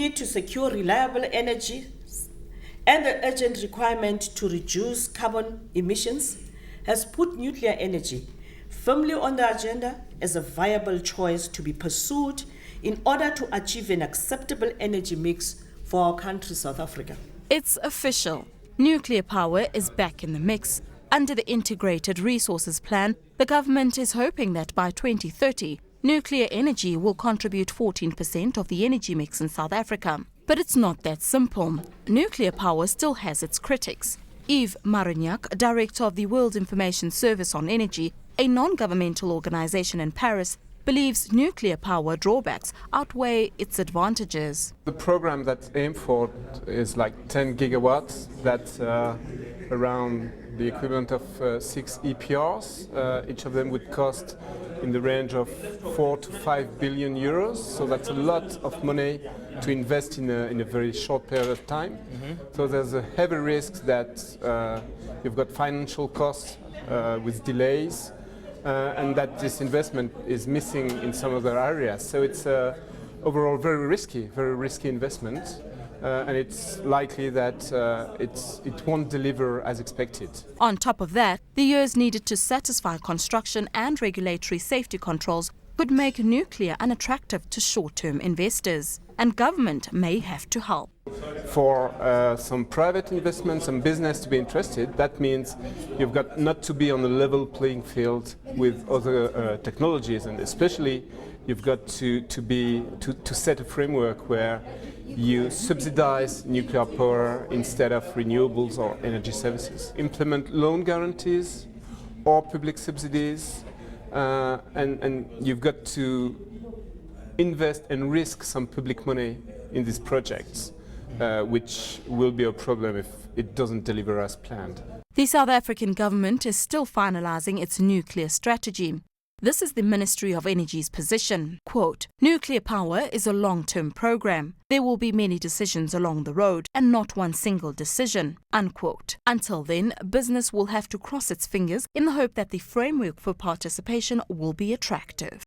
need to secure reliable energy and the urgent requirement to reduce carbon emissions has put nuclear energy firmly on the agenda as a viable choice to be pursued in order to achieve an acceptable energy mix for our country, South Africa. It's official. Nuclear power is back in the mix. Under the Integrated Resources Plan, the government is hoping that by 2030, nuclear energy will contribute 14% of the energy mix in South Africa. But it's not that simple. Nuclear power still has its critics. Yves Marignac, director of the World Information Service on Energy, a non-governmental organization in Paris, believes nuclear power drawbacks outweigh its advantages. The program that's aimed for is like 10 gigawatts. That's around the equivalent of 6 EPRs. Each of them would cost in the range of 4 to 5 billion euros. So that's a lot of money to invest in a very short period of time. So there's a heavy risk that you've got financial costs with delays. And that this investment is missing in some other areas. So it's overall very risky investment. And it's likely that it won't deliver as expected. On top of that, the years needed to satisfy construction and regulatory safety controls could make nuclear unattractive to short-term investors. And government may have to help. For some private investments and business to be interested, that means you've got not to be on a level playing field with other technologies, and especially you've got to set a framework where you subsidize nuclear power instead of renewables or energy services. Implement loan guarantees or public subsidies, and you've got to invest and risk some public money in these projects, which will be a problem if it doesn't deliver as planned. The South African government is still finalizing its nuclear strategy. This is the Ministry of Energy's position. Quote, nuclear power is a long-term program. There will be many decisions along the road and not one single decision. Unquote. Until then, business will have to cross its fingers in the hope that the framework for participation will be attractive.